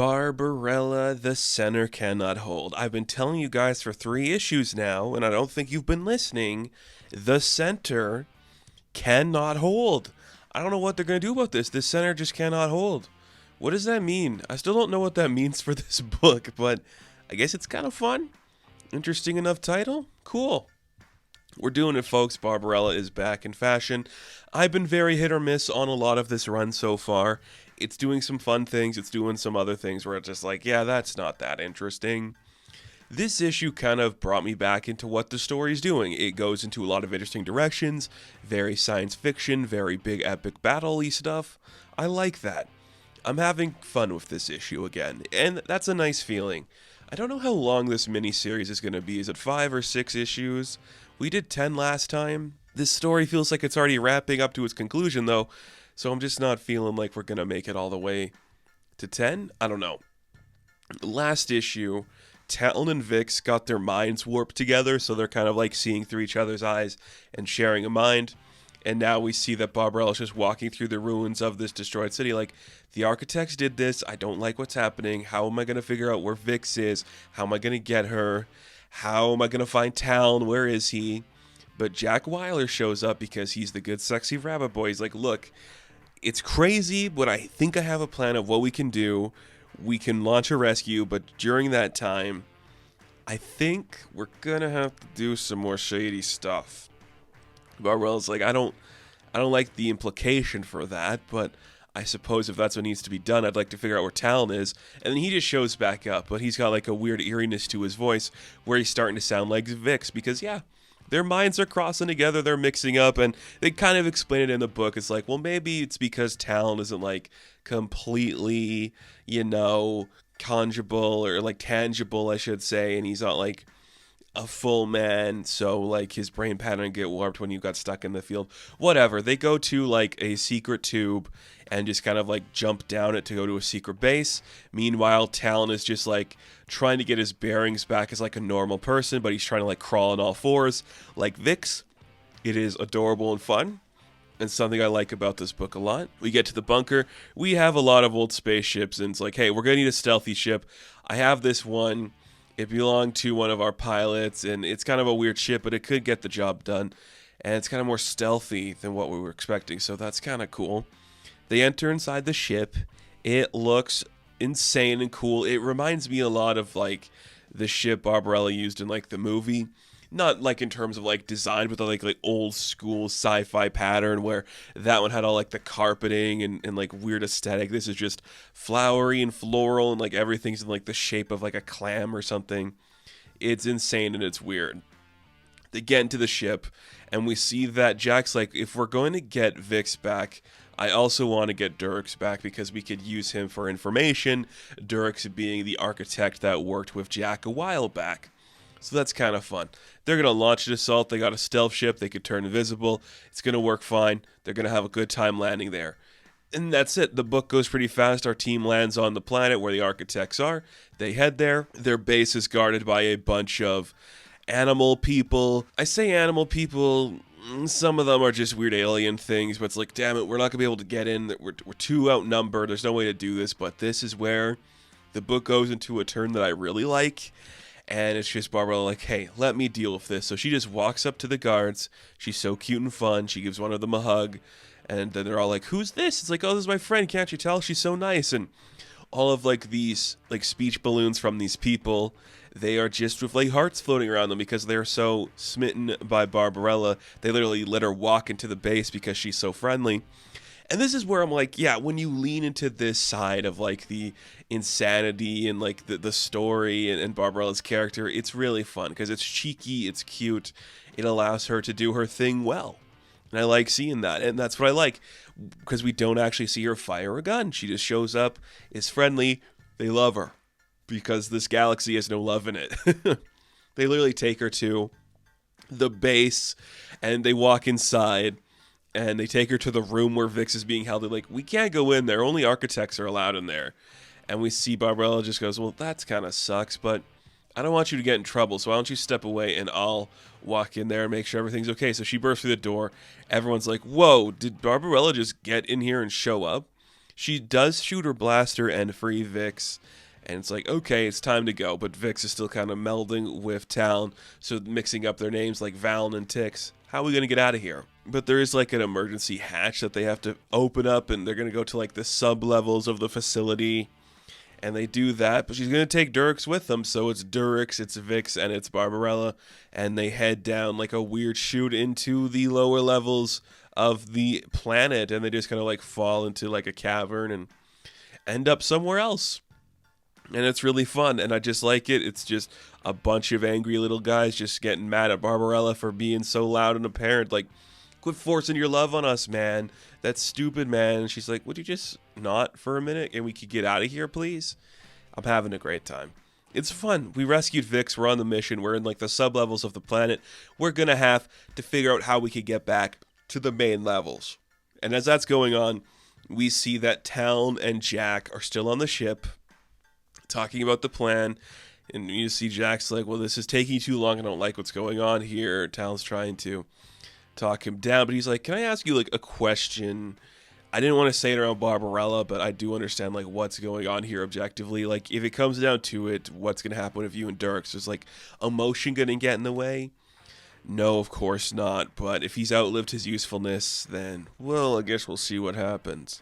Barbarella, the center cannot hold. I've been telling you guys for 3 issues now, and I don't think you've been listening. The center cannot hold. I don't know what they're going to do about this. This center just cannot hold. What does that mean? I still don't know what that means for this book, but I guess it's kind of fun. Interesting enough title? Cool. We're doing it, folks. Barbarella is back in fashion. I've been very hit or miss on a lot of this run so far. It's doing some fun things. It's doing some other things where it's just like, yeah, that's not that interesting. This issue kind of brought me back into what the story's doing. It goes into a lot of interesting directions, very science fiction, very big epic battle-y stuff. I like that. I'm having fun with this issue again, and that's a nice feeling. I don't know how long this miniseries is going to be. Is it 5 or 6 issues? We did 10 last time. This story feels like it's already wrapping up to its conclusion, though, so I'm just not feeling like we're going to make it all the way to 10. I don't know. Last issue, Taln and Vix got their minds warped together, so they're kind of like seeing through each other's eyes and sharing a mind. And now we see that Barbarella is just walking through the ruins of this destroyed city. Like, the architects did this. I don't like what's happening. How am I going to figure out where Vix is? How am I going to get her? How am I going to find Taln? Where is he? But Jack Weiler shows up because he's the good, sexy rabbit boy. He's like, look, it's crazy, but I think I have a plan of what we can do. We can launch a rescue, but during that time, I think we're going to have to do some more shady stuff. Barbarella's like, I don't like the implication for that, but I suppose if that's what needs to be done, I'd like to figure out where Talon is. And then he just shows back up, but he's got like a weird eeriness to his voice where he's starting to sound like Vix because, yeah, their minds are crossing together, they're mixing up, and they kind of explain it in the book. It's like, well, maybe it's because Talon isn't like completely, conjugal or like tangible, I should say, and he's not like a full man, so like his brain pattern get warped when you got stuck in the field. Whatever. They go to like a secret tube and just kind of like jump down it to go to a secret base. Meanwhile, Talon is just like trying to get his bearings back as like a normal person, but he's trying to like crawl on all fours like Vix. It is adorable and fun, and something I like about this book a lot. We get to the bunker. We have a lot of old spaceships, and it's like, hey, we're gonna need a stealthy ship. I have this one. It belonged to one of our pilots, and it's kind of a weird ship, but it could get the job done. And it's kind of more stealthy than what we were expecting, so that's kind of cool. They enter inside the ship. It looks insane and cool. It reminds me a lot of, like, the ship Barbarella used in, like, the movie. Not, like, in terms of, like, design, but the, like old school sci-fi pattern where that one had all, like, the carpeting and like, weird aesthetic. This is just flowery and floral and, like, everything's in, like, the shape of, like, a clam or something. It's insane and it's weird. They get into the ship, and we see that Jack's like, if we're going to get Vix back, I also want to get Durix back because we could use him for information, Durix being the architect that worked with Jack a while back. So that's kind of fun. They're going to launch an assault. They got a stealth ship. They could turn invisible. It's going to work fine. They're going to have a good time landing there. And that's it. The book goes pretty fast. Our team lands on the planet where the architects are. They head there. Their base is guarded by a bunch of animal people. I say animal people. Some of them are just weird alien things, but it's like, damn it, we're not going to be able to get in. We're too outnumbered. There's no way to do this, but this is where the book goes into a turn that I really like. And it's just Barbarella like, hey, let me deal with this. So she just walks up to the guards. She's so cute and fun. She gives one of them a hug. And then they're all like, who's this? It's like, oh, this is my friend. Can't you tell? She's so nice. And all of like these like speech balloons from these people, they are just with like hearts floating around them because they're so smitten by Barbarella. They literally let her walk into the base because she's so friendly. And this is where I'm like, yeah, when you lean into this side of like the insanity and like the story and Barbarella's character, it's really fun because it's cheeky, it's cute, it allows her to do her thing well. And I like seeing that, and that's what I like because we don't actually see her fire a gun. She just shows up, is friendly, they love her because this galaxy has no love in it. They literally take her to the base and they walk inside. And they take her to the room where Vix is being held. They're like, we can't go in there. Only architects are allowed in there. And we see Barbarella just goes, well, that's kind of sucks, but I don't want you to get in trouble, so why don't you step away and I'll walk in there and make sure everything's okay. So she bursts through the door. Everyone's like, whoa, did Barbarella just get in here and show up? She does shoot her blaster and free Vix, and it's like, okay, it's time to go. But Vix is still kind of melding with Taln, so mixing up their names like Valen and Tix. How are we going to get out of here? But there is like an emergency hatch that they have to open up, and they're going to go to like the sub-levels of the facility. And they do that, but she's going to take Durix with them, so it's Durix, it's Vix, and it's Barbarella, and they head down like a weird chute into the lower levels of the planet, and they just kind of like fall into like a cavern and end up somewhere else. And it's really fun, and I just like it. It's just a bunch of angry little guys just getting mad at Barbarella for being so loud and apparent, like, quit forcing your love on us, man. That's stupid, man. And she's like, would you just not for a minute and we could get out of here, please? I'm having a great time. It's fun. We rescued Vix. We're on the mission. We're in like the sub-levels of the planet. We're going to have to figure out how we could get back to the main levels. And as that's going on, we see that Taln and Jack are still on the ship talking about the plan. And you see Jack's like, well, this is taking too long. I don't like what's going on here. Talon's trying to talk him down, but he's like, can I ask you like a question? I didn't want to say it around Barbarella, but I do understand like what's going on here objectively. Like if it comes down to it, what's going to happen if you and Durix? Is like emotion going to get in the way? No, of course not. But if he's outlived his usefulness, then, well, I guess we'll see what happens.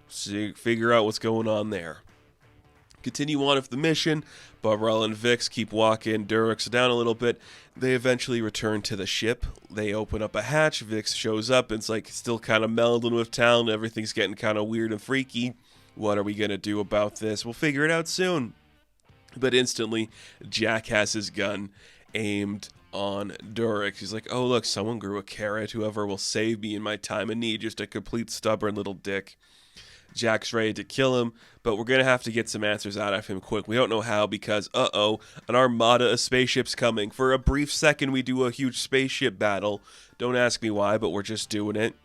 See, figure out what's going on there. Continue on with the mission. Barbarella and Vix keep walking Durix down a little bit. They eventually return to the ship. They open up a hatch. Vix shows up. It's like still kind of melding with Taln. Everything's getting kind of weird and freaky. What are we going to do about this? We'll figure it out soon. But instantly, Jack has his gun aimed on Durix. He's like, oh, look, someone grew a carrot. Whoever will save me in my time of need. Just a complete stubborn little dick. Jack's ready to kill him, but we're going to have to get some answers out of him quick. We don't know how because, an armada of spaceships coming. For a brief second, we do a huge spaceship battle. Don't ask me why, but we're just doing it.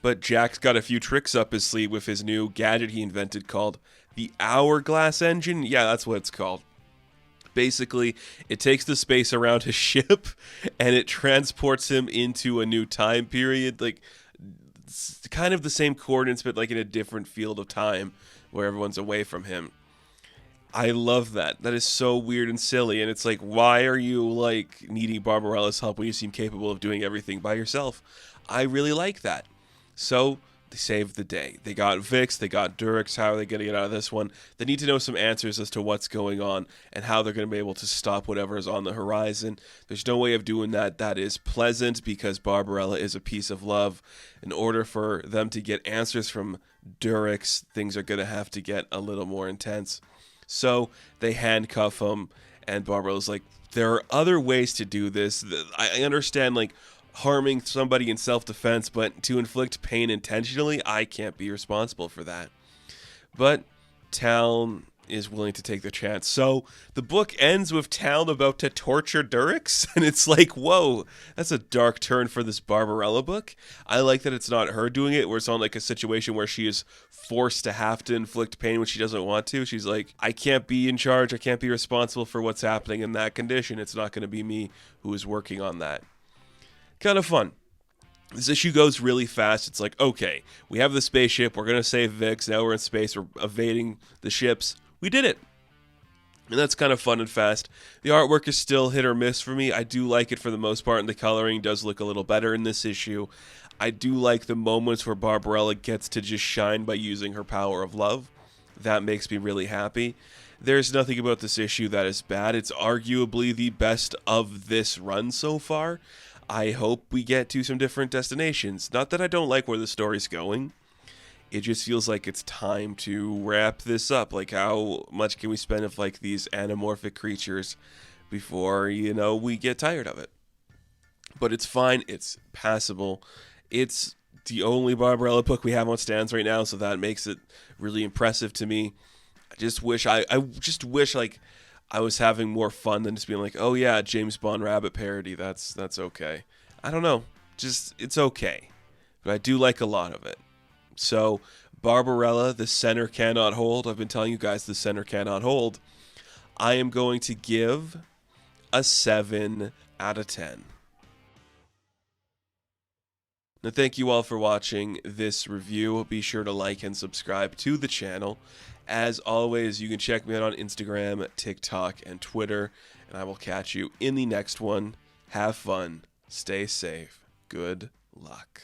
But Jack's got a few tricks up his sleeve with his new gadget he invented called the Hourglass Engine. Yeah, that's what it's called. Basically, it takes the space around his ship, and it transports him into a new time period, like kind of the same coordinates, but like in a different field of time where everyone's away from him. I love that. That is so weird and silly. And it's like, why are you like needing Barbarella's help when you seem capable of doing everything by yourself? I really like that. So they saved the day. They got Vix, they got Durix. How are they going to get out of this one? They need to know some answers as to what's going on and how they're going to be able to stop whatever is on the horizon. There's no way of doing that that is pleasant because Barbarella is a piece of love. In order for them to get answers from Durix, things are going to have to get a little more intense. So they handcuff him, and Barbarella's like, there are other ways to do this. I understand, like, harming somebody in self-defense, but to inflict pain intentionally, I can't be responsible for that. But Taln is willing to take the chance. So the book ends with Taln about to torture Durix, and it's like, whoa, that's a dark turn for this Barbarella book. I like that it's not her doing it, where it's on like a situation where she is forced to have to inflict pain when she doesn't want to. She's like, I can't be in charge, I can't be responsible for what's happening in that condition. It's not going to be me who is working on that. Kind of fun. This issue goes really fast. It's like, okay, we have the spaceship. We're going to save Vix. Now we're in space. We're evading the ships. We did it. And that's kind of fun and fast. The artwork is still hit or miss for me. I do like it for the most part, and the coloring does look a little better in this issue. I do like the moments where Barbarella gets to just shine by using her power of love. That makes me really happy. There's nothing about this issue that is bad. It's arguably the best of this run so far. I hope we get to some different destinations. Not that I don't like where the story's going. It just feels like it's time to wrap this up. Like, how much can we spend of like these anamorphic creatures before, we get tired of it? But it's fine. It's passable. It's the only Barbarella book we have on stands right now, so that makes it really impressive to me. I just wish like I was having more fun than just being like, oh yeah, James Bond Rabbit parody. That's okay. I don't know. Just, it's okay. But I do like a lot of it. So, Barbarella, the center cannot hold. I've been telling you guys the center cannot hold. I am going to give a 7 out of 10. Now, thank you all for watching this review. Be sure to like and subscribe to the channel. As always, you can check me out on Instagram, TikTok, and Twitter, and I will catch you in the next one. Have fun. Stay safe. Good luck.